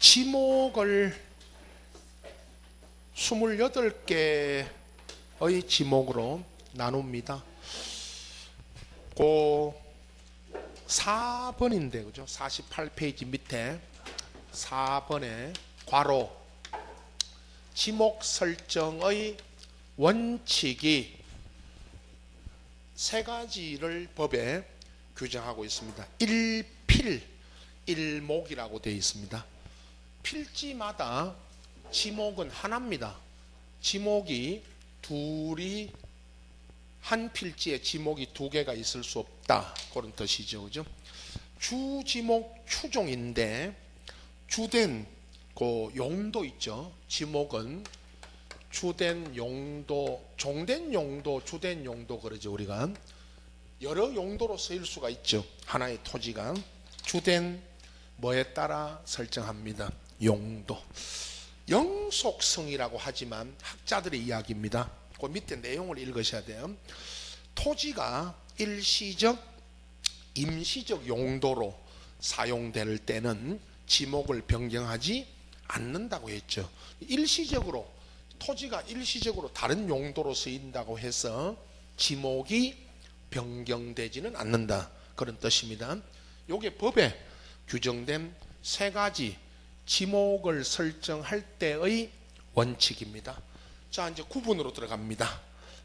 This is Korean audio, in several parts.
지목을 28개의 지목으로 나눕니다. 그 4번인데 그죠? 48페이지 밑에 4번에 괄호 지목 설정의 원칙이 세 가지를 법에 규정하고 있습니다. 1필 1목이라고 되어 있습니다. 필지마다 지목은 하나입니다. 지목이 둘이 한 필지에 지목이 두 개가 있을 수 없다. 그런 뜻이죠. 그죠? 주지목 추종인데 주된 그 용도 있죠. 지목은 주된 용도, 종된 용도, 주된 용도 그러죠. 우리가 여러 용도로 쓰일 수가 있죠. 하나의 토지가 주된 뭐에 따라 설정합니다. 용도. 영속성이라고 하지만 학자들의 이야기입니다. 그 밑에 내용을 읽으셔야 돼요. 토지가 일시적, 임시적 용도로 사용될 때는 지목을 변경하지 않는다고 했죠. 일시적으로 토지가 일시적으로 다른 용도로 쓰인다고 해서 지목이 변경되지는 않는다. 그런 뜻입니다. 요게 법에 규정된 세 가지 지목을 설정할 때의 원칙입니다. 자, 이제 구분으로 들어갑니다.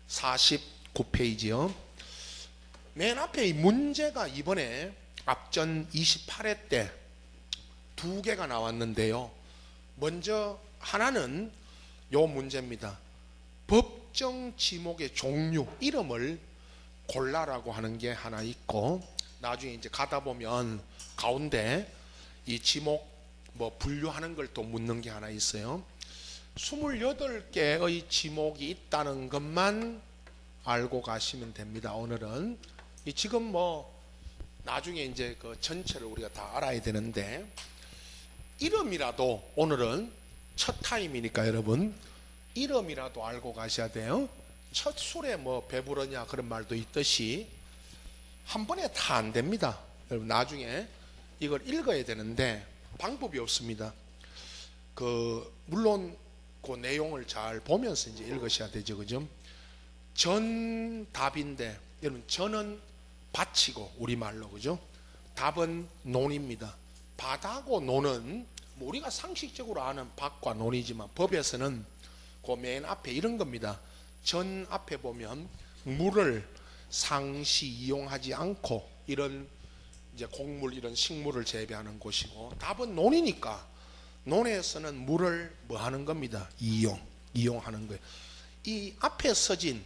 49페이지요. 맨 앞에 이 문제가 이번에 앞전 28회 때 두 개가 나왔는데요. 먼저 하나는 요 문제입니다. 법정 지목의 종류, 이름을 골라라고 하는 게 하나 있고, 나중에 이제 가다 보면 가운데 이 지목 뭐 분류하는 걸 또 묻는 게 하나 있어요. 28개의 지목이 있다는 것만 알고 가시면 됩니다. 오늘은 지금 뭐 나중에 이제 그 전체를 우리가 다 알아야 되는데, 이름이라도 오늘은 첫 타임이니까 여러분 이름이라도 알고 가셔야 돼요. 첫 술에 뭐 배부르냐 그런 말도 있듯이 한 번에 다 안 됩니다. 여러분 나중에 이걸 읽어야 되는데 방법이 없습니다. 물론 그 내용을 잘 보면서 이제 읽으셔야 되죠. 그죠? 전답인데 여러분 전은 밭이고 우리말로 그죠? 답은 논입니다. 밭하고 논은 뭐 우리가 상식적으로 아는 밭과 논이지만 법에서는 그 맨 앞에 이런 겁니다. 전 앞에 보면 물을 상시 이용하지 않고 이런 이제 곡물 이런 식물을 재배하는 곳이고, 답은 논이니까 논에서는 물을 뭐 하는 겁니다. 이용하는 거예요. 이 앞에 써진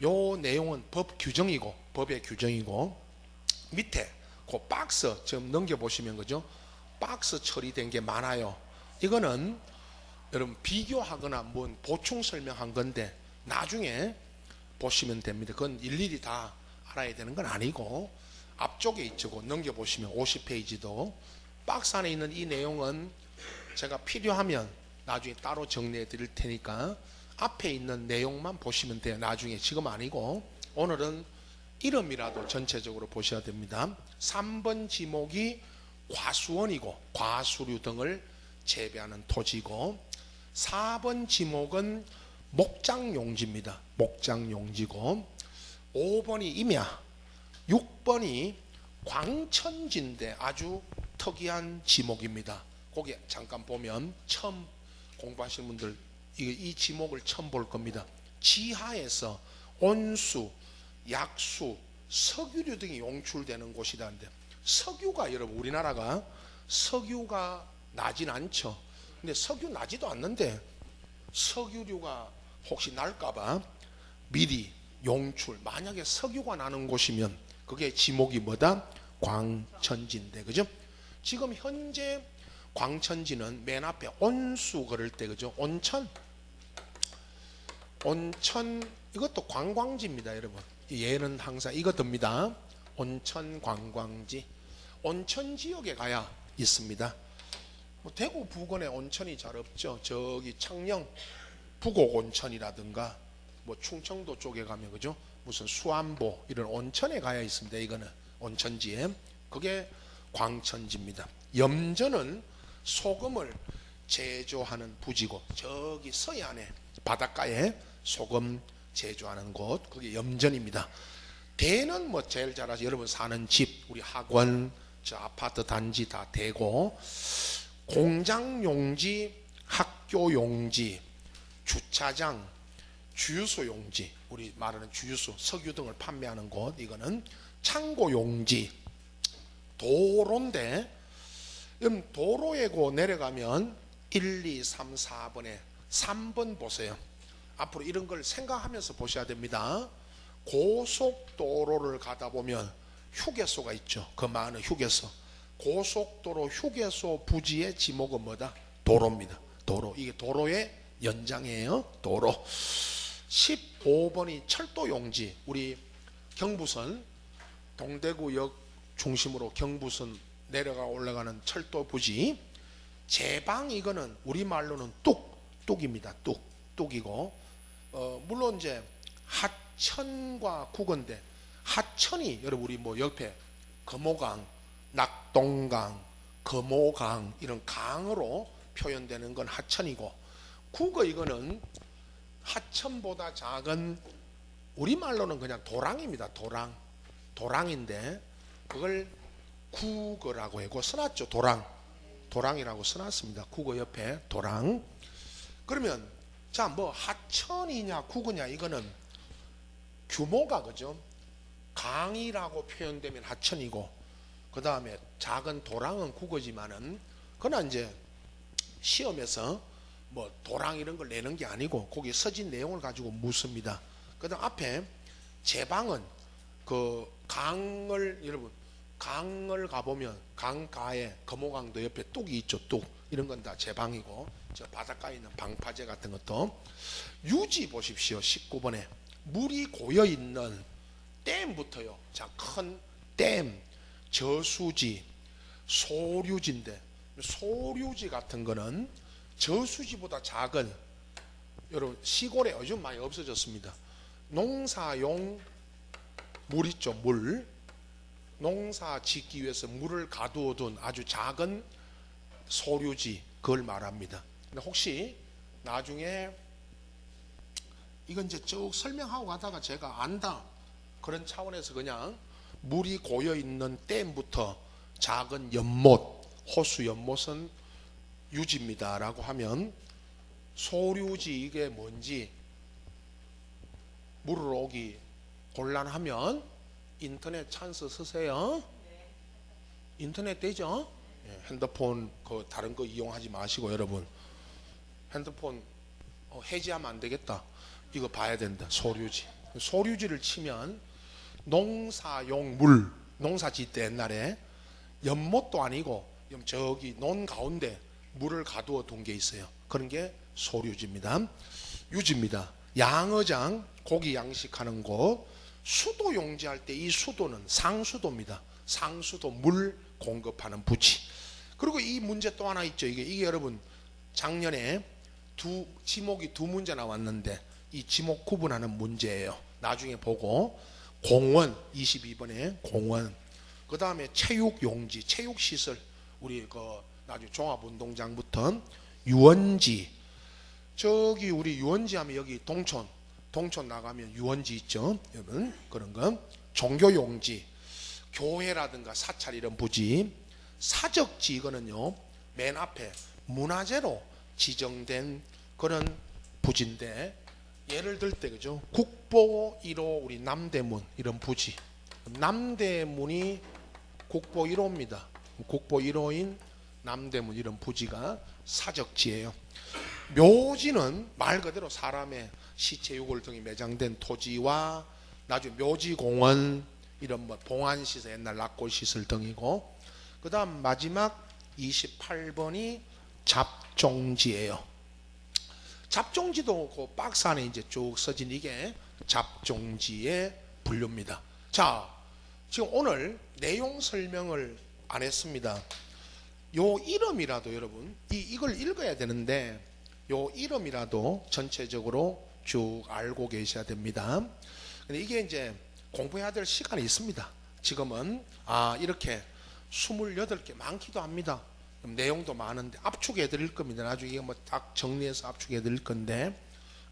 요 내용은 법 규정이고 법의 규정이고, 밑에 그 박스 좀 넘겨보시면 그죠? 박스 처리된 게 많아요. 이거는 여러분 비교하거나 뭔 보충 설명한 건데 나중에 보시면 됩니다. 그건 일일이 다 알아야 되는 건 아니고 앞쪽에 있죠. 넘겨보시면 50페이지도 박스 안에 있는 이 내용은 제가 필요하면 나중에 따로 정리해 드릴 테니까 앞에 있는 내용만 보시면 돼요. 나중에, 지금 아니고 오늘은 이름이라도 전체적으로 보셔야 됩니다. 3번 지목이 과수원이고 과수류 등을 재배하는 토지고, 4번 지목은 목장용지입니다. 목장용지고, 5번이 임야, 6번이 광천지인데 아주 특이한 지목입니다. 거기 잠깐 보면 처음 공부하시는 분들 이 지목을 처음 볼 겁니다. 지하에서 온수, 약수, 석유류 등이 용출되는 곳이라는데, 석유가 여러분 우리나라가 석유가 나진 않죠. 근데 석유 나지도 않는데 석유류가 혹시 날까봐 미리 용출, 만약에 석유가 나는 곳이면 그게 지목이 뭐다? 광천지인데 그죠? 지금 현재 광천지는 맨 앞에 온수 그럴 때 그죠? 온천 이것도 관광지입니다. 여러분 얘는 항상 이거 듭니다. 온천 관광지. 온천 지역에 가야 있습니다. 뭐 대구 부근에 온천이 잘 없죠. 저기 창녕 부곡 온천이라든가 뭐 충청도 쪽에 가면 그죠? 무슨 수안보 이런 온천에 가야 있습니다. 이거는 온천지에. 그게 광천지입니다. 염전은 소금을 제조하는 부지고, 저기 서해안에 바닷가에 소금 제조하는 곳, 그게 염전입니다. 대는 뭐 제일 잘 아시죠. 여러분 사는 집, 우리 학원, 저 아파트 단지 다 대고, 공장 용지, 학교 용지, 주차장, 주유소 용지, 우리 말하는 주유소, 석유 등을 판매하는 곳, 이거는 창고 용지. 도로인데, 도로에 내려가면 1, 2, 3, 4번에 3번 보세요. 앞으로 이런 걸 생각하면서 보셔야 됩니다. 고속도로를 가다 보면 휴게소가 있죠. 그 많은 휴게소. 고속도로 휴게소 부지의 지목은 뭐다? 도로입니다. 도로. 이게 도로의 연장이에요. 도로. 15번이 철도 용지. 우리 경부선, 동대구역 중심으로 경부선 내려가 올라가는 철도 부지. 제방, 이거는 우리말로는 뚝입니다. 뚝이고, 물론 이제 하천과 국어인데, 하천이 여러분 우리 뭐 옆에 금호강, 낙동강, 금호강 이런 강으로 표현되는 건 하천이고, 국어 이거는 하천보다 작은, 우리말로는 그냥 도랑입니다. 도랑인데 그걸 국어라고 해고 써놨죠. 도랑이라고 써놨습니다. 국어 옆에 도랑. 그러면 자, 뭐 하천이냐 국어냐, 이거는 규모가, 그죠? 강이라고 표현되면 하천이고, 그 다음에 작은 도랑은 국어지만은, 그러나 이제 시험에서 뭐 도랑 이런 걸 내는 게 아니고 거기 써진 내용을 가지고 묻습니다. 그 다음 앞에 제방은 그 강을, 여러분 강을 가보면 강가에 금호강도 옆에 뚝이 있죠. 뚝. 이런 건 다 제방이고, 저 바닷가에 있는 방파제 같은 것도. 유지 보십시오. 19번에 물이 고여 있는 댐부터요. 자, 큰 댐, 저수지, 소류지인데, 소류지 같은 거는 저수지보다 작은, 여러분 시골에 요즘 많이 없어졌습니다. 농사용 물 있죠. 물. 농사 짓기 위해서 물을 가두어 둔 아주 작은 소류지, 그걸 말합니다. 근데 혹시 나중에 이건 이제 쭉 설명하고 가다가 제가 안다 그런 차원에서 그냥 물이 고여 있는 댐부터 작은 연못, 호수 연못은 유지입니다 라고 하면, 소류지 이게 뭔지 물을 오기 곤란하면 인터넷 찬스 쓰세요. 인터넷 되죠? 핸드폰 그 다른 거 이용하지 마시고, 여러분 핸드폰 해지하면 안 되겠다. 이거 봐야 된다. 소류지를 치면 농사용 물, 농사 짓때 옛날에 연못도 아니고 저기 논 가운데 물을 가두어 둔 게 있어요. 그런 게 소류지입니다. 유지입니다. 양어장, 고기 양식하는 곳. 수도 용지할 때 이 수도는 상수도입니다. 상수도, 물 공급하는 부지. 그리고 이 문제 또 하나 있죠. 이게 여러분 작년에 지목이 두 문제 나왔는데, 이 지목 구분하는 문제예요. 나중에 보고. 공원, 22번에 공원. 그 다음에 체육용지, 체육시설. 우리 그 나중에 종합운동장부터 유원지. 저기 우리 유원지 하면 여기 동촌 나가면 유원지 있죠. 여러분 그런 거. 종교용지, 교회라든가 사찰 이런 부지. 사적지, 이거는요 맨 앞에 문화재로 지정된 그런 부지인데, 예를 들 때 그죠, 국보 1호 우리 남대문 이런 부지. 남대문이 국보 1호입니다. 국보 1호인 남대문 이런 부지가 사적지예요. 묘지는 말 그대로 사람의 시체 유골 등이 매장된 토지와 나중에 묘지공원 이런 뭐 봉안시설, 옛날 낙골시설 등이고, 그 다음 마지막 28번이 잡종지예요. 잡종지도 그 박스 안에 이제 쭉 써진 이게 잡종지의 분류입니다. 자, 지금 오늘 내용 설명을 안 했습니다. 요 이름이라도 여러분 이걸 읽어야 되는데, 요 이름이라도 전체적으로 쭉 알고 계셔야 됩니다. 근데 이게 이제 공부해야 될 시간이 있습니다. 지금은 이렇게 28개 많기도 합니다. 내용도 많은데 압축해 드릴 겁니다. 나중에 뭐 딱 정리해서 압축해 드릴 건데,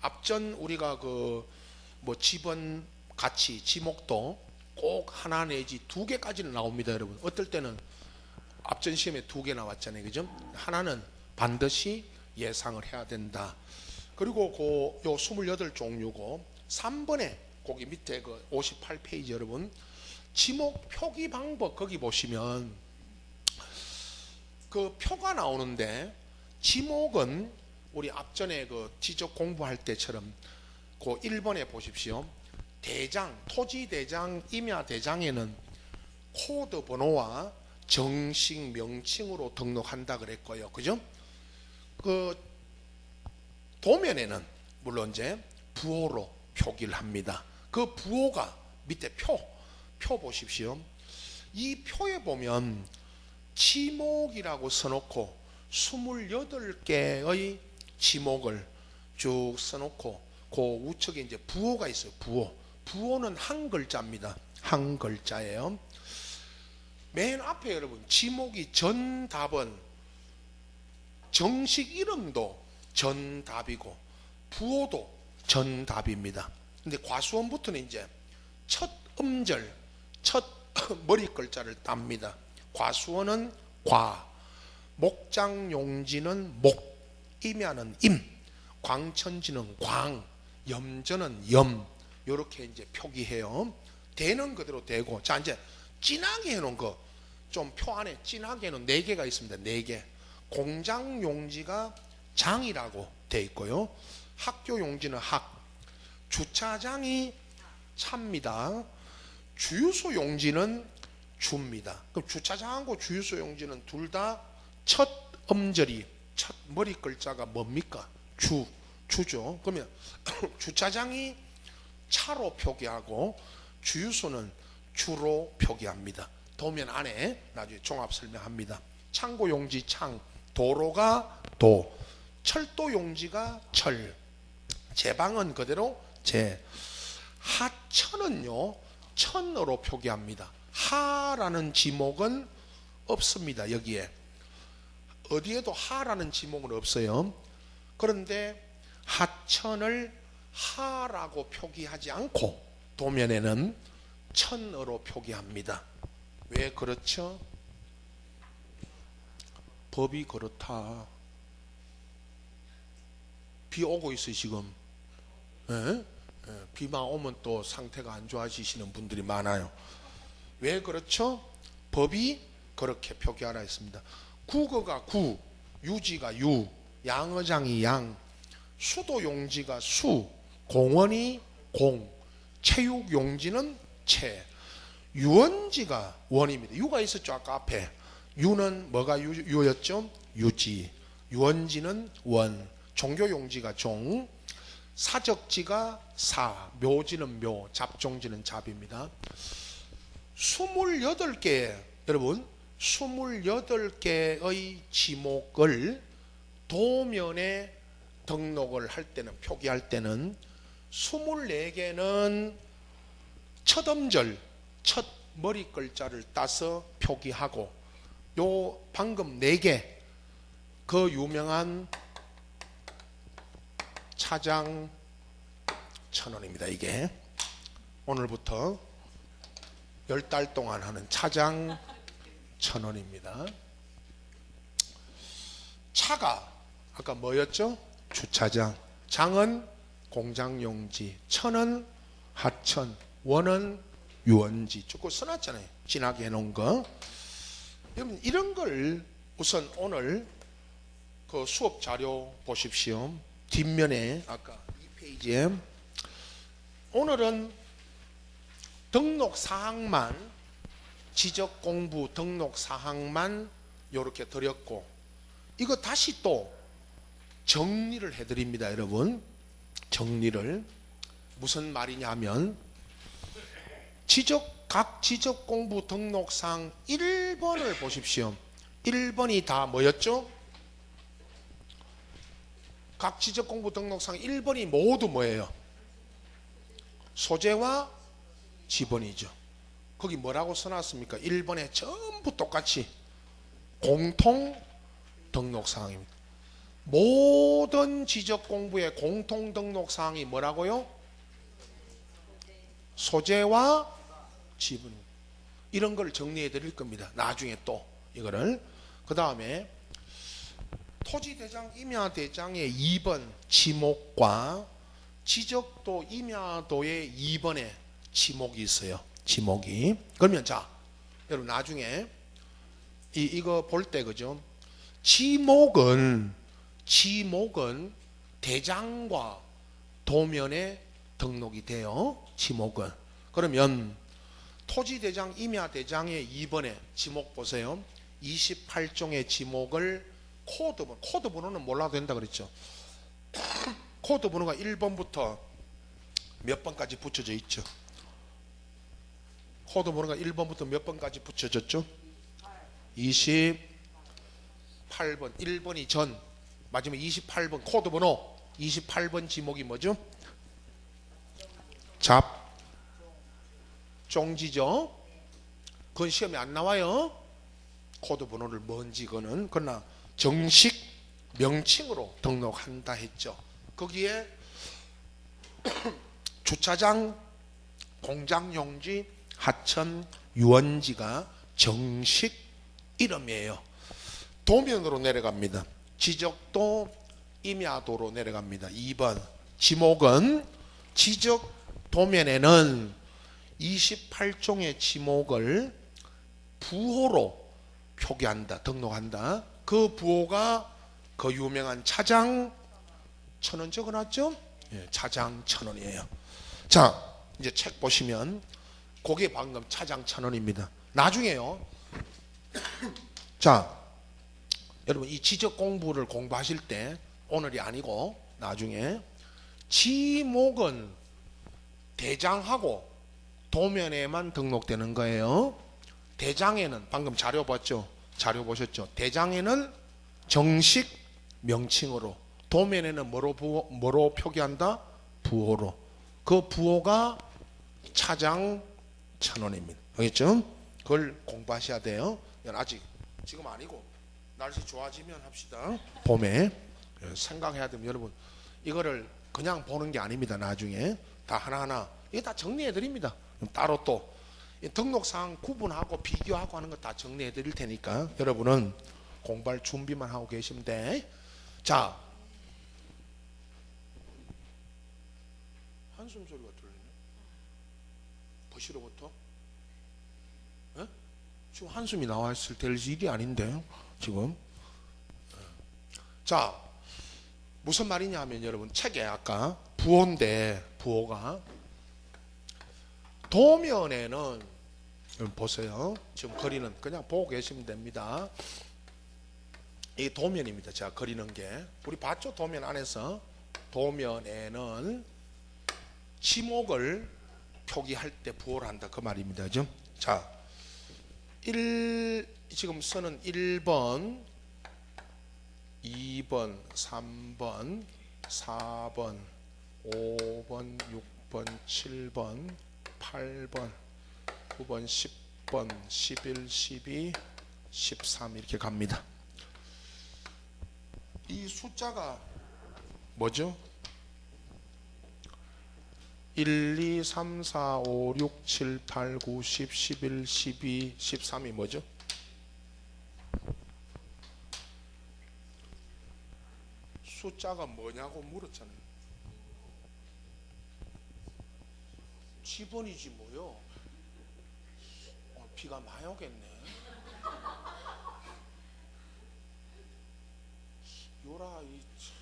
앞전 우리가 그 뭐 지번 가치 지목도 꼭 하나 내지 두 개까지는 나옵니다, 여러분. 어떨 때는 앞전 시험에 두 개 나왔잖아요, 그죠? 하나는 반드시 예상을 해야 된다. 그리고 요 28종류고 3번에 거기 밑에 그 58페이지 여러분, 지목 표기 방법 거기 보시면 그 표가 나오는데, 지목은 우리 앞전에 그 지적 공부할 때처럼 그 1번에 보십시오. 대장, 토지대장, 임야대장에는 코드 번호와 정식 명칭으로 등록한다 그랬고요, 그죠? 그 도면에는 물론 이제 부호로 표기를 합니다. 그 부호가 밑에 표 보십시오. 이 표에 보면 지목이라고 써놓고 28개의 지목을 쭉 써놓고 그 우측에 이제 부호가 있어요. 부호는 한 글자입니다. 한 글자예요. 맨 앞에 여러분 지목이 전답은 정식 이름도 전답이고 부호도 전답입니다. 근데 과수원부터는 이제 첫 음절, 첫 머리 글자를 땁니다. 과수원은 과, 목장용지는 목, 임야는 임, 광천지는 광, 염전은 염, 요렇게 이제 표기해요. 대는 그대로 되고, 자 이제 진하게 해놓은 거, 좀 표 안에 진하게 해놓은 4개가 있습니다. 4개. 공장용지가 장이라고 돼 있고요. 학교용지는 학, 주차장이 차입니다. 주유소용지는 주입니다. 그럼 주차장하고 주유소용지는 둘 다 첫 음절이, 첫 머리 글자가 뭡니까? 주죠. 그러면 주차장이 차로 표기하고 주유소는 주로 표기합니다. 도면 안에 나중에 종합 설명합니다. 창고용지 창, 도로가 도, 철도용지가 철, 제방은 그대로 제. 하천은요 천으로 표기합니다. 하라는 지목은 없습니다. 여기에 어디에도 하라는 지목은 없어요. 그런데 하천을 하라고 표기하지 않고 도면에는 천으로 표기합니다. 왜 그렇죠? 법이 그렇다. 비 오고 있어요 지금. 예? 비만 오면 또 상태가 안 좋아지시는 분들이 많아요. 왜 그렇죠? 법이 그렇게 표기하라 했습니다. 국어가 구, 유지가 유, 양어장이 양, 수도용지가 수, 공원이 공, 체육용지는 체, 유원지가 원입니다. 유가 있었죠 아까 앞에. 유는 뭐가 유였죠? 유지. 유원지는 원, 종교용지가 종, 사적지가 사, 묘지는 묘, 잡종지는 잡입니다. 28개, 여러분 28개의 지목을 도면에 등록을 할 때는, 표기할 때는 24개는 첫 음절, 첫 머리 글자를 따서 표기하고, 요 방금 4개 그 유명한 차장 1,000원입니다. 이게 오늘부터 10달 동안 하는 차장 1,000원입니다. 차가 아까 뭐였죠? 주차장, 장은 공장용지, 천은 하천, 원은 유원지. 조금 써놨잖아요. 진하게 해놓은 거. 여러분 이런 걸 우선 오늘 그 수업 자료 보십시오. 뒷면에 아까 2페이지에 오늘은 등록 사항만, 지적 공부 등록 사항만 이렇게 드렸고, 이거 다시 또 정리를 해드립니다. 여러분 정리를. 무슨 말이냐면 각 지적 공부 등록사항 1번을 보십시오. 1번이 다 뭐였죠? 각 지적 공부 등록사항 1번이 모두 뭐예요? 소재와 지번이죠. 거기 뭐라고 써놨습니까? 1번에 전부 똑같이 공통 등록사항입니다. 모든 지적공부의 공통 등록사항이 뭐라고요? 소재와 지분. 이런 걸 정리해 드릴 겁니다. 나중에 또 이거를. 그 다음에 토지대장 임야대장의 2번 지목과 지적도 임야도의 2번에 지목이 있어요. 지목이. 그러면 자, 여러분 나중에 이거 볼 때 그죠? 지목은 대장과 도면에 등록이 돼요. 지목은. 그러면 토지대장 임야대장의 2번에 지목 보세요. 28종의 지목을 코드 번호는 몰라도 된다 그랬죠. 코드 번호가 1번부터 몇 번까지 붙여져 있죠. 코드 번호가 1번부터 몇 번까지 붙여졌죠? 28번. 1번이 전, 마지막 28번 코드 번호 28번 지목이 뭐죠? 종지죠. 그건 시험에 안 나와요. 코드 번호를 뭔지 그거는. 그러나 정식 명칭으로 등록한다 했죠. 거기에 주차장, 공장용지, 하천, 유원지가 정식 이름이에요. 도면으로 내려갑니다. 지적도 임야도로 내려갑니다. 2번 지목은 지적 도면에는 28종의 지목을 부호로 표기한다, 등록한다. 그 부호가 그 유명한 차장 천원 적어놨죠? 예, 차장 천원이에요. 자, 이제 책 보시면 그게 방금 차장 천원입니다. 나중에요. 자, 여러분 이 지적 공부를 공부하실 때 오늘이 아니고 나중에 지목은 대장하고 도면에만 등록되는 거예요. 대장에는 방금 자료 봤죠? 자료 보셨죠? 대장에는 정식 명칭으로, 도면에는 뭐로 표기한다? 부호로. 그 부호가 차장 천원입니다. 알겠죠? 그걸 공부하셔야 돼요. 아직 지금 아니고 날씨 좋아지면 합시다. 봄에 생각해야 되면 여러분 이거를 그냥 보는 게 아닙니다. 나중에 다 하나하나 이게 다 정리해 드립니다. 따로 또 등록사항 구분하고 비교하고 하는 거 다 정리해 드릴 테니까 여러분은 공부할 준비만 하고 계시면 돼. 자, 한숨 소리가 들리네. 벌써부터? 지금 한숨이 나와 있을 될 일이 아닌데 지금. 자, 무슨 말이냐 하면 여러분 책에 아까 부호인데 부호가 도면에는 보세요. 지금 그리는 그냥 보고 계시면 됩니다. 이 도면입니다. 제가 그리는 게 우리 봤죠? 도면 안에서 도면에는 지목을 표기할 때 부호를 한다 그 말입니다. 그죠? 자, 지금 쓰는 1번, 2번, 3번, 4번, 5번, 6번, 7번, 8번, 9번, 10번, 11, 12, 13 이렇게 갑니다. 이 숫자가 뭐죠? 1, 2, 3, 4, 5, 6, 7, 8, 9, 10, 11, 12, 13이 뭐죠? 숫자가 뭐냐고 물었잖아요. 지번이지 뭐요. 비가 많이 오겠네. 요라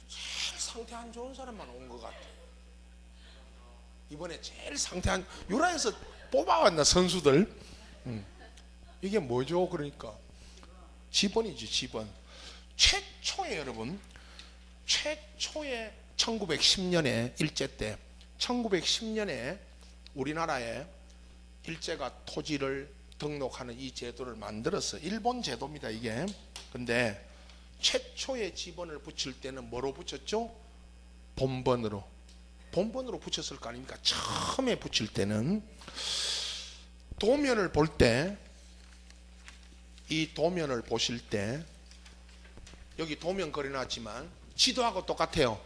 제일 상태 안 좋은 사람만 온 것 같아. 이번에 제일 상태 안 요라에서 뽑아왔나 선수들. 이게 뭐죠? 그러니까 지번이지 지번. 최초에 여러분 최초의 1910년에 일제 때 1910년에 우리나라에 일제가 토지를 등록하는 이 제도를 만들었어. 일본 제도입니다 이게. 근데 최초의 지번을 붙일 때는 뭐로 붙였죠? 본번으로. 본번으로 붙였을 거 아닙니까? 처음에 붙일 때는. 도면을 볼 때, 이 도면을 보실 때 여기 도면 그려놨지만 지도하고 똑같아요.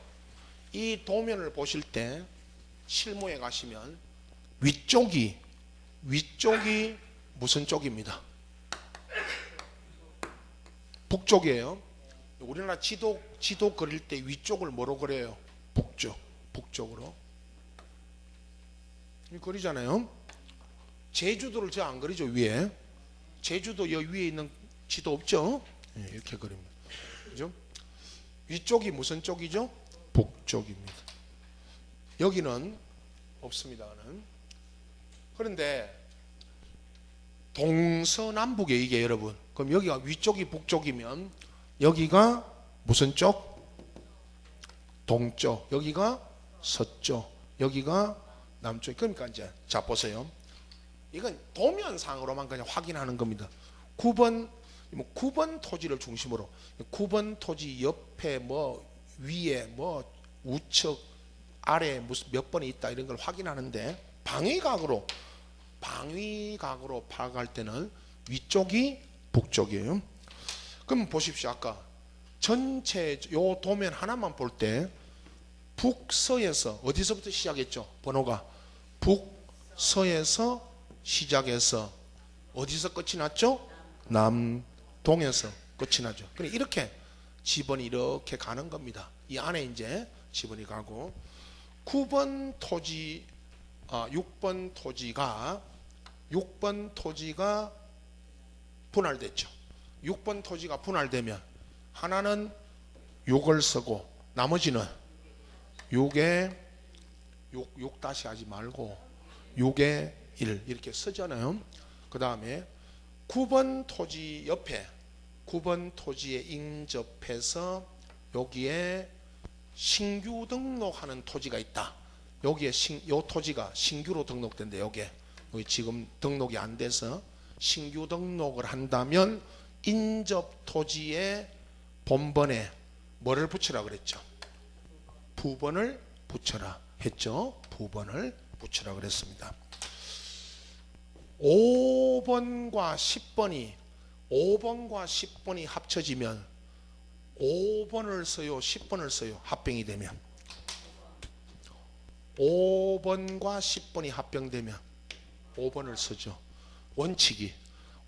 이 도면을 보실 때 실무에 가시면 위쪽이 무슨 쪽입니다. 북쪽이에요. 우리나라 지도 그릴 때 위쪽을 뭐로 그려요? 북쪽으로 그리잖아요. 제주도를 저 안 그리죠. 위에 제주도 여기 위에 있는 지도 없죠. 이렇게 그립니다. 그죠? 위쪽이 무슨 쪽이죠? 북쪽입니다. 여기는 없습니다는. 그런데 동서남북에 이게 여러분, 그럼 여기가 위쪽이 북쪽이면 여기가 무슨 쪽? 동쪽. 여기가 서쪽. 여기가 남쪽. 그러니까 이제 자 보세요. 이건 도면상으로만 그냥 확인하는 겁니다. 9번 토지를 중심으로 9번 토지 옆에 뭐 위에 뭐 우측 아래 무슨 몇 번이 있다 이런 걸 확인하는데 방위각으로 파악할 때는 위쪽이 북쪽이에요. 그럼 보십시오. 아까 전체 요 도면 하나만 볼 때 북서에서 어디서부터 시작했죠? 번호가 북서에서 시작해서 어디서 끝이 났죠? 남동에서 끝이 나죠. 그러니까 이렇게 지번이 이렇게 가는 겁니다. 이 안에 이제 지번이 가고 6번 토지가 분할됐죠. 6번 토지가 분할되면 하나는 6을 쓰고 나머지는 6에 6 다시 하지 말고 6에 1 이렇게 쓰잖아요. 그 다음에 9번 토지 옆에 9번 토지에 인접해서 여기에 신규 등록하는 토지가 있다. 여기에 요 토지가 신규로 등록된대. 여기 지금 등록이 안 돼서 신규 등록을 한다면 인접 토지의 본번에 뭐를 붙여라 그랬죠? 부번을 붙여라 했죠. 부번을 붙여라 그랬습니다. 5번과 10번이 합쳐지면 5번을 써요, 10번을 써요. 합병이 되면 5번과 10번이 합병되면 5번을 쓰죠. 원칙이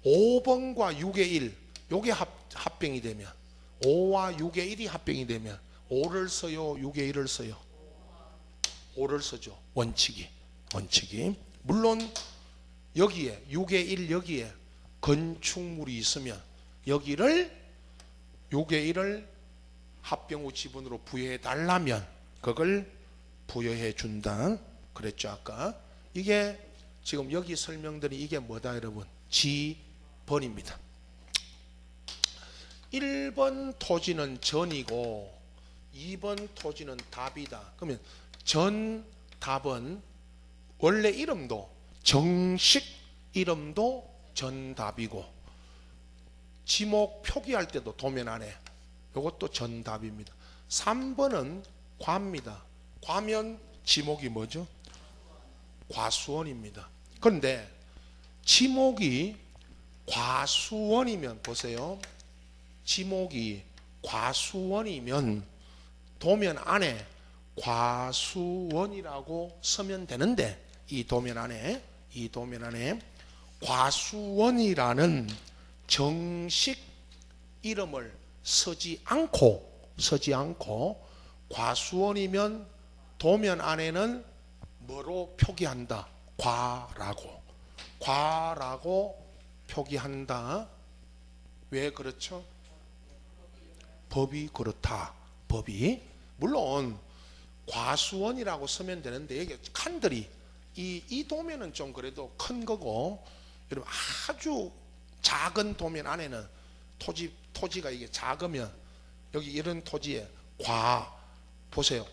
5번과 6의 1 요게 합병이 되면 5와 6의 1이 합병이 되면 5를 써요, 6의 1을 써요. 5를 쓰죠. 원칙이 물론 여기에 6의 1 여기에 건축물이 있으면 여기를 6의 1을 합병 후 지분으로 부여해 달라면 그걸 부여해 준다 그랬죠. 아까 이게 지금 여기 설명드린 이게 뭐다 여러분? 지번입니다. 1번 토지는 전이고 2번 토지는 답이다. 그러면 전답은 원래 이름도 정식 이름도 전답이고 지목 표기할 때도 도면 안에 이것도 전답입니다. 3번은 과입니다. 과면 지목이 뭐죠? 과수원입니다. 그런데 지목이 과수원이면 보세요. 지목이 과수원이면 도면 안에 과수원이라고 쓰면 되는데 이 도면 안에 과수원이라는 정식 이름을 쓰지 않고 과수원이면 도면 안에는 뭐로 표기한다? 과라고 표기한다. 왜 그렇죠? 법이 그렇다. 법이 물론 과수원이라고 쓰면 되는데 이게 칸들이 이 도면은 좀 그래도 큰 거고 여러분 아주 작은 도면 안에는 토지가 이게 작으면 여기 이런 토지에 보세요.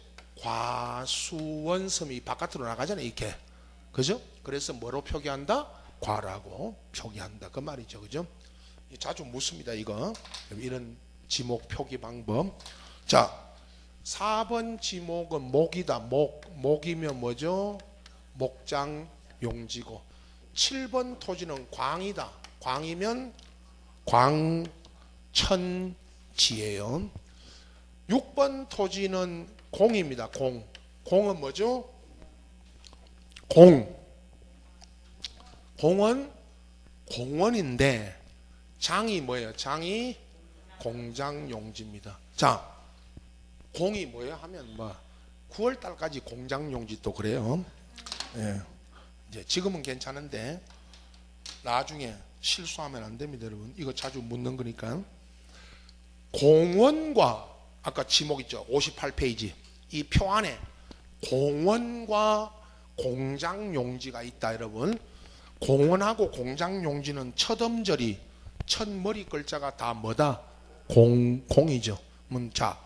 과수원섬이 바깥으로 나가잖아요. 이렇게 그죠? 그래서 뭐로 표기한다? 과라고 표기한다 그 말이죠. 그죠? 자주 묻습니다. 이거 이런 지목 표기 방법. 자 4번 지목은 목이다. 목이면 뭐죠? 목장 용지고 7번 토지는 광이다. 광이면 광천지다. 지예요. 6번 토지는 공입니다. 공. 공은 뭐죠? 공은 공원인데 장이 뭐예요? 장이 공장용지입니다. 자, 공이 뭐예요? 하면 뭐 9월 달까지 공장용지 또 그래요. 예. 이제 지금은 괜찮은데 나중에 실수하면 안 됩니다, 여러분. 이거 자주 묻는 거니까. 공원과 아까 지목 있죠? 58페이지. 이 표 안에 공원과 공장용지가 있다, 여러분. 공원하고 공장용지는 첫 음절이 첫 머리 글자가 다 뭐다? 공이죠. 자,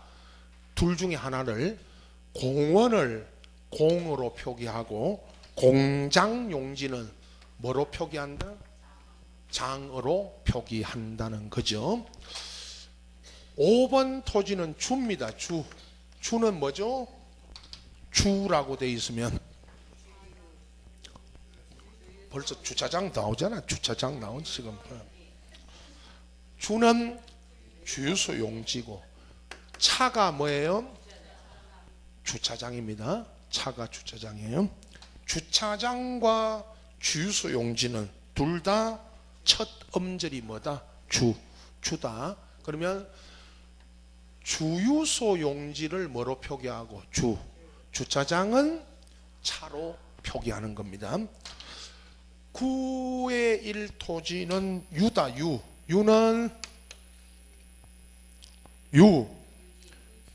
둘 중에 하나를 공원을 공으로 표기하고 공장용지는 뭐로 표기한다? 장으로 표기한다는 거죠. 5번 토지는 주입니다. 주는 뭐죠? 주라고 돼 있으면 벌써 주차장 나오잖아. 주차장 나오지 지금. 주는 주유소 용지고 차가 뭐예요? 주차장입니다. 차가 주차장이에요. 주차장과 주유소 용지는 둘 다 첫 음절이 뭐다? 주다. 그러면 주유소 용지를 뭐로 표기하고 주차장은 차로 표기하는 겁니다. 9의 1 토지는 유다. 유는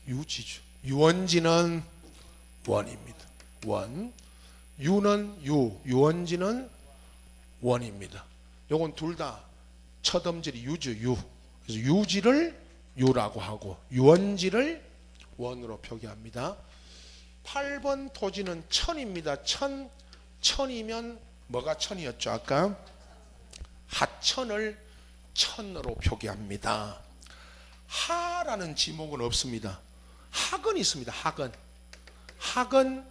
유지죠. 유원지는 원입니다. 원. 유는 유원지는 원입니다. 요건 둘 다 첫 음절이 유죠. 그래서 유지를 유라고 하고 유원지를 원으로 표기합니다. 8번 토지는 천입니다. 천이면 뭐가 천이었죠? 아까 하천을 천으로 표기합니다. 하라는 지목은 없습니다. 학은 있습니다. 학은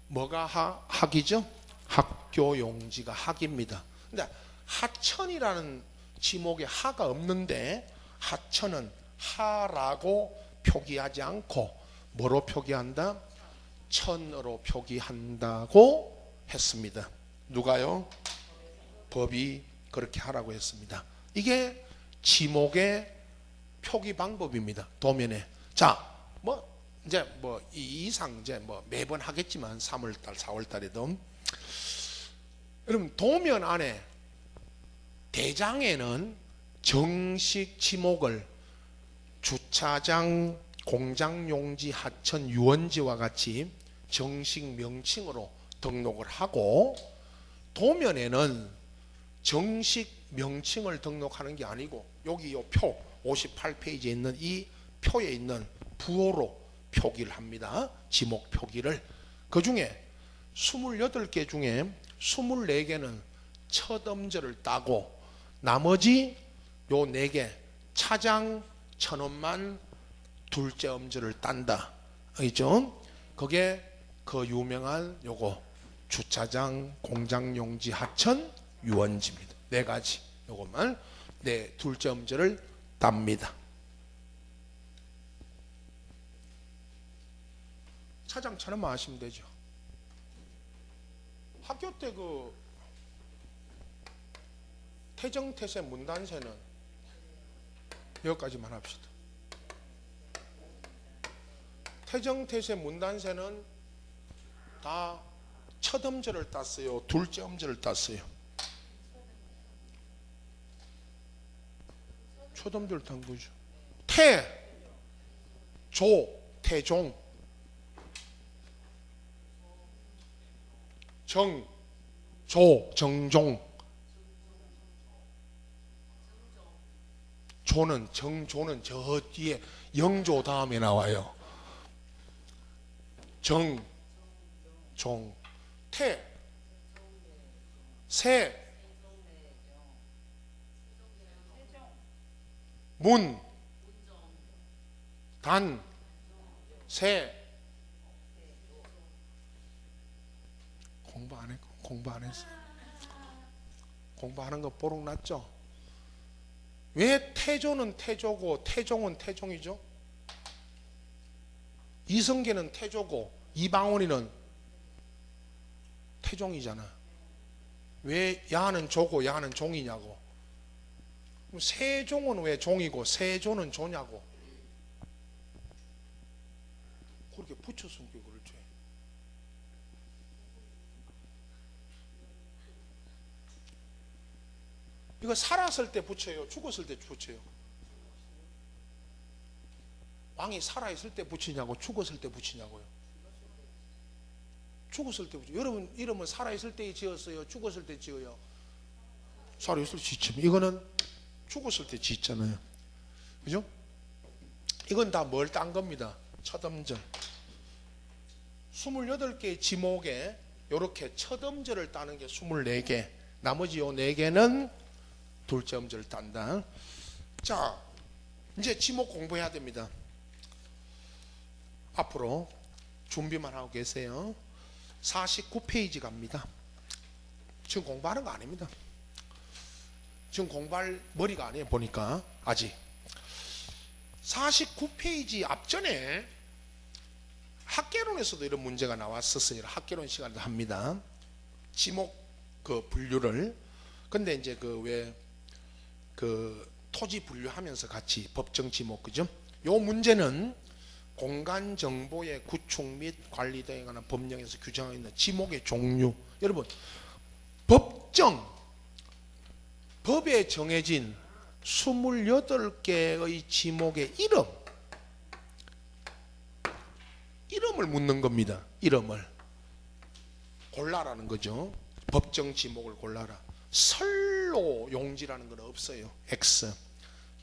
뭐가 학이죠? 학교 용지가 학입니다. 근데 하천이라는 지목에 하가 없는데 하천은 하라고 표기하지 않고 뭐로 표기한다? 천으로 표기한다고 했습니다. 누가요? 법이 그렇게 하라고 했습니다. 이게 지목의 표기 방법입니다. 도면에. 자, 이제 이 이상 이제 매번 하겠지만 3월달, 4월달에도 여러분 도면 안에 대장에는 정식 지목을 주차장, 공장용지, 하천, 유원지와 같이 정식 명칭으로 등록을 하고 도면에는 정식 명칭을 등록하는 게 아니고 여기 이 표 58페이지에 있는 이 표에 있는 부호로 표기를 합니다. 지목 표기를. 그 중에 28개 중에 24개는 첫 음절을 따고 나머지 요 4개 차장 천원만 둘째 음절을 딴다. 알겠죠? 그게 그 유명한 요거 주차장, 공장용지, 하천, 유원지입니다. 4가지 요것만 둘째 음절을 땁니다. 차장 천원만 하시면 되죠. 학교 때 그 태정태세 문단세는 여기까지만 합시다. 태정태세 문단세는 다 첫 음절을 땄어요? 둘째 음절을 땄어요? 첫 음절 딴 거죠. 태종, 정종. 정조는 저 뒤에 영조 다음에 나와요. 종, 세, 문, 단, 세. 공부 안 했고, 공부 안 했어. 공부하는 거 보록 났죠? 왜 태조는 태조고 태종은 태종이죠? 이성계는 태조고 이방원이는 태종이잖아. 왜 야는 조고 야는 종이냐고. 그럼 세종은 왜 종이고 세조는 조냐고. 그렇게 붙여서 그렇죠. 이거 살았을 때 붙여요, 죽었을 때 붙여요? 왕이 살아있을 때 붙이냐고 죽었을 때 붙이냐고요? 죽었을 때 붙여요. 여러분 이름은 살아있을 때 지었어요, 죽었을 때 지어요? 살아있을 때 짓죠. 이거는 죽었을 때 짓잖아요. 그죠? 이건 다 뭘 딴 겁니다. 첫 음절 28개의 지목에 이렇게 첫 음절을 따는 게 24개, 나머지 요 4개는 둘째 음절을 딴다. 자, 이제 지목 공부해야 됩니다. 앞으로 준비만 하고 계세요. 49페이지 갑니다. 지금 공부하는 거 아닙니다. 지금 공부할 머리가 아니에요. 보니까 아직 49페이지 앞전에 학개론에서도 이런 문제가 나왔었어요. 학개론 시간도 합니다. 지목 그 분류를. 근데 이제 그 토지 분류하면서 같이 법정 지목, 그죠? 요 문제는 공간 정보의 구축 및 관리 등에 관한 법령에서 규정하고 있는 지목의 종류. 여러분, 법에 정해진 28개의 지목의 이름을 묻는 겁니다. 이름을 골라라는 거죠. 법정 지목을 골라라. 선로 용지라는 건 없어요. X.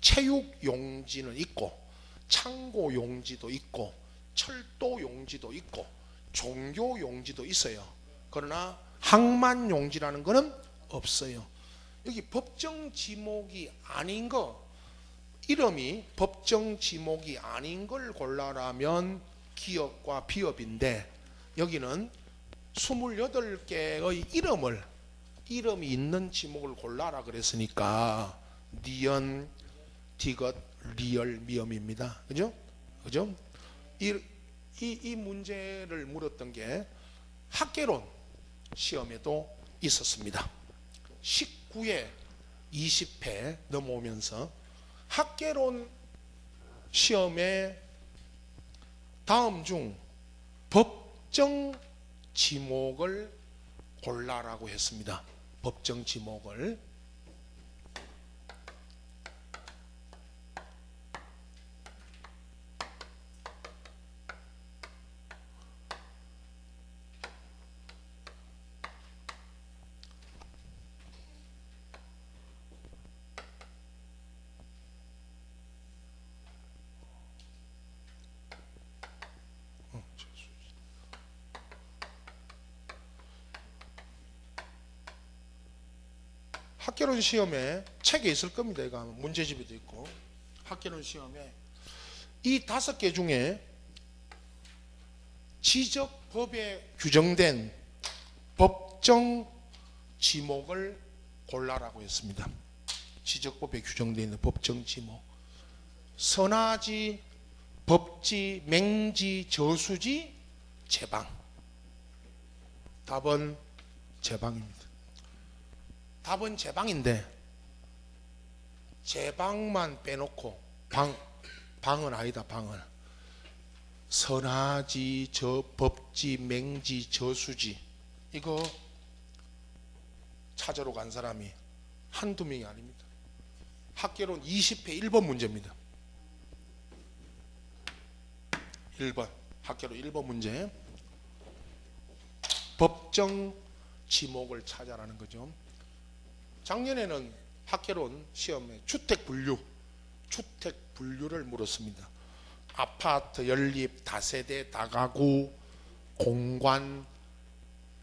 체육 용지는 있고, 창고 용지도 있고, 철도 용지도 있고, 종교 용지도 있어요. 그러나 항만 용지라는 거는 없어요. 여기 법정 지목이 아닌 거, 이름이 법정 지목이 아닌 걸 골라라면 기업과 비업인데, 여기는 28개의 이름이 있는 지목을 골라라 그랬으니까 니은, 디귿, 리을, 미음입니다. 그죠? 이 문제를 물었던 게 학개론 시험에도 있었습니다. 19회 20회 넘어오면서 학개론 시험에 다음 중 법정 지목을 골라라고 했습니다. 법정 지목을. 학개론 시험에 책에 있을 겁니다. 이거 문제집에도 있고. 학개론 시험에 이 5개 중에 지적법에 규정된 법정 지목을 골라라고 했습니다. 지적법에 규정되어 있는 법정 지목. 선화지, 법지, 맹지, 저수지, 제방. 답은 제방입니다. 답은 제방인데 제방만 빼놓고 방은 아니다. 방은 선화지, 법지, 맹지, 저수지 이거 찾으러 간 사람이 한두 명이 아닙니다. 학개론 20회 1번 문제입니다. 1번 학개론 1번 문제. 법정 지목을 찾아라는 거죠. 작년에는 학개론 시험에 주택 분류를 물었습니다. 아파트, 연립, 다세대, 다가구, 공관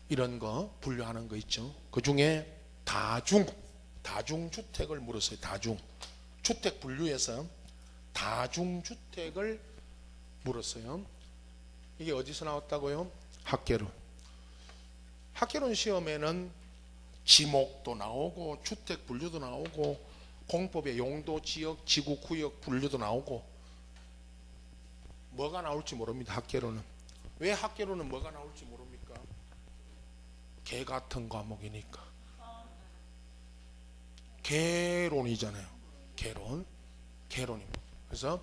이런 거 분류하는 거 있죠. 그 중에 다중주택을 물었어요. 주택 분류에서 다중주택을 물었어요. 이게 어디서 나왔다고요? 학개론 시험에는 지목도 나오고 주택 분류도 나오고 공법에 용도, 지역, 지구, 구역, 분류도 나오고 뭐가 나올지 모릅니다. 학계로는. 왜 학계로는 뭐가 나올지 모릅니까? 개 같은 과목이니까. 개론이잖아요. 개론입니다. 그래서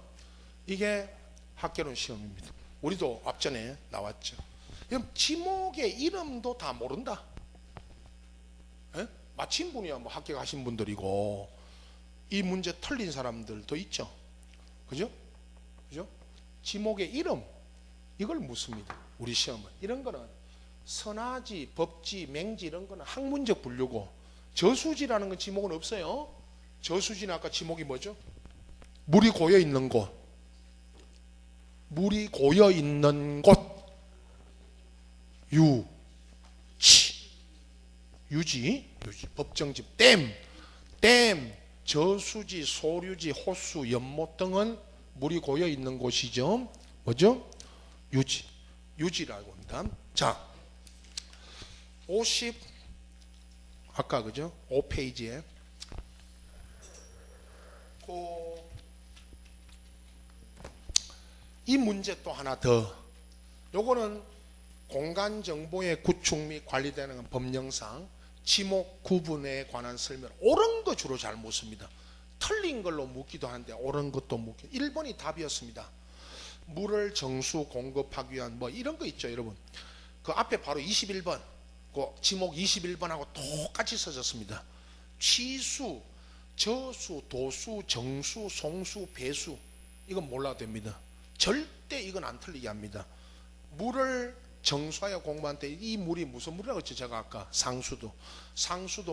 이게 학계론 시험입니다. 우리도 앞전에 나왔죠. 그럼 지목의 이름도 다 모른다. 에? 마침분이야 뭐 학교 가신 분들이고 이 문제 틀린 사람들도 있죠. 그죠? 지목의 이름 이걸 묻습니다. 우리 시험은. 이런 거는 선화지, 법지, 맹지 이런 거는 학문적 분류고 저수지라는 건 지목은 없어요. 저수지는 아까 지목이 뭐죠? 물이 고여 있는 곳. 물이 고여 있는 곳. 유지, 법정집, 댐, 저수지, 소류지, 호수, 연못 등은 물이 고여 있는 곳이죠. 뭐죠? 유지라고 합니다. 자, 아까 그죠? 5페이지에 이 문제 또 하나 더. 요거는 공간정보의 구축 및 관리되는 법령상 지목 구분에 관한 설명 옳은 거 주로 잘 묻습니다. 틀린 걸로 묻기도 하는데 옳은 것도 묻기. 1번이 답이었습니다. 물을 정수 공급하기 위한 뭐 이런 거 있죠 여러분. 그 앞에 바로 21번 그 지목 21번하고 똑같이 써졌습니다. 취수, 저수, 도수, 정수, 송수, 배수 이건 몰라도 됩니다. 절대 이건 안 틀리게 합니다. 물을 정수하여 공부할 때 이 물이 무슨 물이라고 했죠? 제가 아까 상수도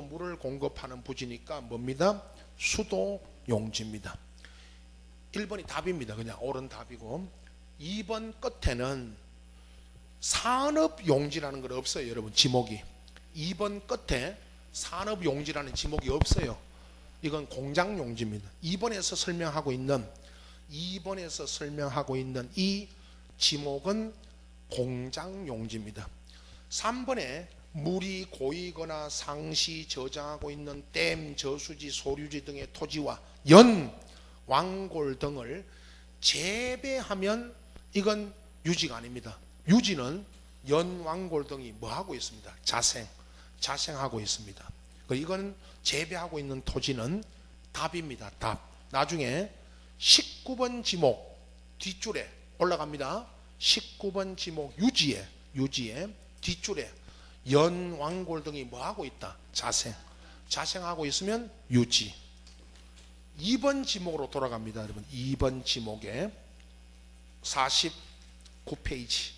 물을 공급하는 부지니까 뭡니다? 수도 용지입니다. 1번이 답입니다. 그냥 옳은 답이고 2번 끝에는 산업용지라는 건 없어요. 여러분 지목이 2번 끝에 산업용지라는 지목이 없어요. 이건 공장용지입니다. 2번에서 설명하고 있는 이 지목은 공장용지입니다. 3번에 물이 고이거나 상시 저장하고 있는 댐, 저수지, 소류지 등의 토지와 연, 왕골 등을 재배하면 이건 유지가 아닙니다. 유지는 연, 왕골 등이 뭐 하고 있습니다? 자생하고 있습니다. 이건 재배하고 있는 토지는 답입니다. 답. 나중에 19번 지목 뒷줄에 올라갑니다. 19번 지목 유지에 뒷줄에 연, 왕골 등이 뭐 하고 있다? 자생하고 있으면 유지. 2번 지목으로 돌아갑니다. 여러분 2번 지목에 49페이지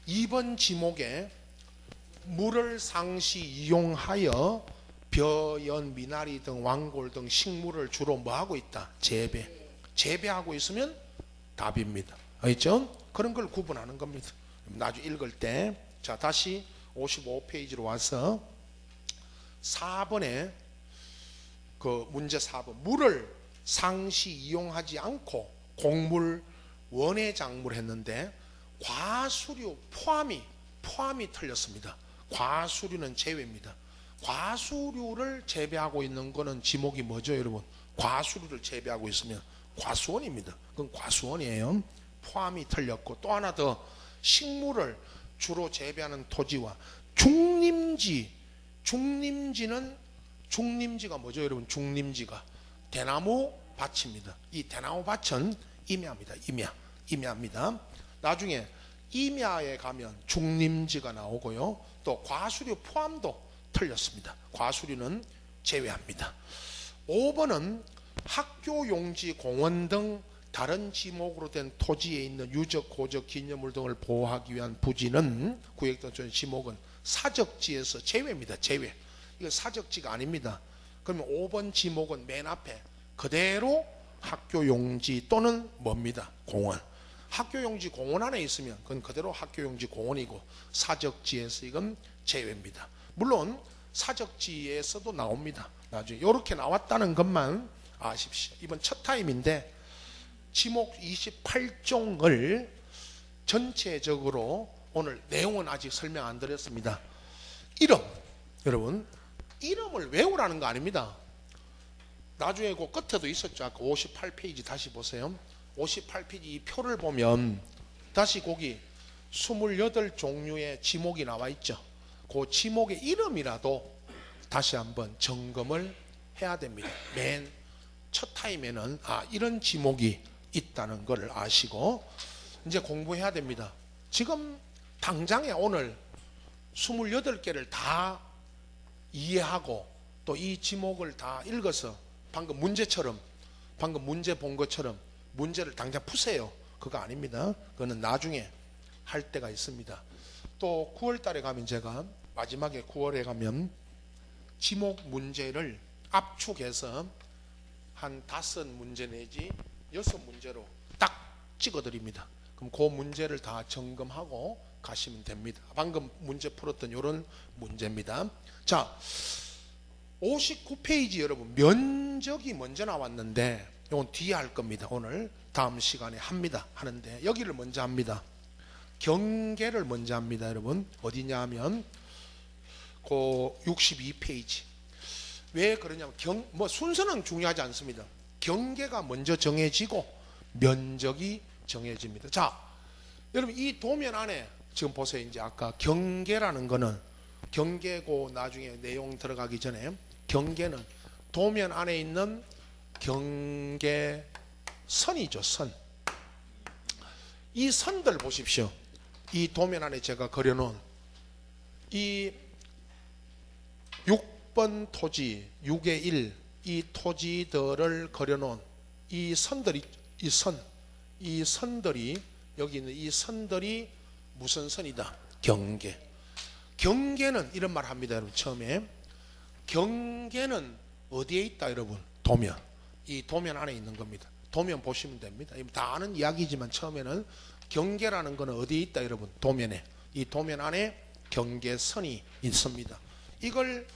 2번 지목에 물을 상시 이용하여 벼, 연, 미나리 등 왕골 등 식물을 주로 뭐 하고 있다? 재배하고 있으면 답입니다. 알겠죠? 그런 걸 구분하는 겁니다. 나중에 읽을 때. 자, 다시 55페이지로 와서 4번에 그 문제 4번 물을 상시 이용하지 않고 곡물 원예작물 했는데 과수류 포함이 틀렸습니다. 과수류는 제외입니다. 과수류를 재배하고 있는 거는 지목이 뭐죠 여러분? 과수류를 재배하고 있으면 과수원입니다. 그건 과수원이에요. 포함이 틀렸고 또 하나 더 식물을 주로 재배하는 토지와 중림지가 뭐죠 여러분? 중림지가 대나무 밭입니다. 이 대나무 밭은 임야입니다. 나중에 임야에 가면 중림지가 나오고요. 또 과수류 포함도 틀렸습니다. 과수류는 제외합니다. 5번은 학교 용지, 공원 등 다른 지목으로 된 토지에 있는 유적, 고적, 기념물 등을 보호하기 위한 부지는 구획단 지목은 사적지에서 제외입니다. 제외. 이거 사적지가 아닙니다. 그러면 5번 지목은 맨 앞에 그대로 학교 용지 또는 뭡니다? 공원. 학교 용지 공원 안에 있으면 그건 그대로 학교 용지 공원이고 사적지에서 이건 제외입니다. 물론 사적지에서도 나옵니다. 나중에 이렇게 나왔다는 것만 아십시오. 이번 첫 타임인데 지목 28종을 전체적으로 오늘 내용은 아직 설명 안 드렸습니다. 이름, 여러분 이름을 외우라는 거 아닙니다. 나중에 그 끝에도 있었죠. 아까 58페이지 다시 보세요. 58페이지 이 표를 보면 다시 거기 28종류의 지목이 나와 있죠. 그 지목의 이름이라도 다시 한번 점검을 해야 됩니다. 맨 첫 타임에는 이런 지목이 있다는 걸 아시고 이제 공부해야 됩니다. 지금 당장에 오늘 28개를 다 이해하고 또 이 지목을 다 읽어서 방금 문제처럼 방금 문제 본 것처럼 문제를 당장 푸세요. 그거 아닙니다. 그거는 나중에 할 때가 있습니다. 또 9월 달에 가면 제가 마지막에 9월에 가면 지목 문제를 압축해서 한 5문제 내지 6문제로 딱 찍어 드립니다. 그럼 그 문제를 다 점검하고 가시면 됩니다. 방금 문제 풀었던 이런 문제입니다. 자, 59페이지 여러분 면적이 먼저 나왔는데 이건 뒤에 할 겁니다. 오늘 다음 시간에 하는데 여기를 먼저 합니다. 경계를 먼저 합니다. 여러분 어디냐 하면 그 62페이지. 왜 그러냐면 순서는 중요하지 않습니다. 경계가 먼저 정해지고 면적이 정해집니다. 자, 여러분 이 도면 안에 지금 보세요. 이제 아까 경계라는 거는 경계고 나중에 내용 들어가기 전에 경계는 도면 안에 있는 경계선이죠. 선. 이 선들 보십시오. 이 도면 안에 제가 그려놓은 이 6번 토지 6의 1 이 토지들을 그려놓은 이 선들이 이 선들이 여기 있는 이 선들이 무슨 선이다? 경계. 경계는 이런 말 합니다. 여러분 처음에 경계는 어디에 있다 여러분? 도면. 이 도면 안에 있는 겁니다. 도면 보시면 됩니다. 다 아는 이야기지만 처음에는 경계라는 거는 어디에 있다 여러분? 도면에. 이 도면 안에 경계선이 있습니다. 이걸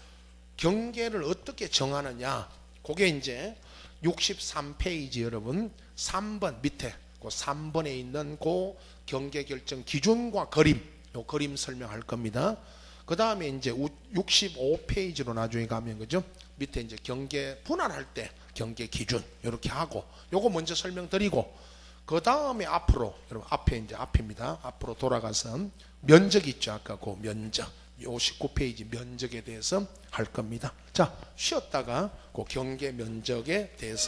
경계를 어떻게 정하느냐? 그게 이제 63페이지 여러분 3번 밑에 그 3번에 있는 그 경계 결정 기준과 그림, 요 그림 설명할 겁니다. 그 다음에 이제 65페이지로 나중에 가면 그죠? 밑에 이제 경계 분할할 때 경계 기준 이렇게 하고 요거 먼저 설명드리고 그 다음에 앞으로 여러분 앞에 이제 앞입니다. 앞으로 돌아가서 면적 있죠. 아까 그 면적 59페이지 면적에 대해서 할 겁니다. 자, 쉬었다가 그 경계 면적에 대해서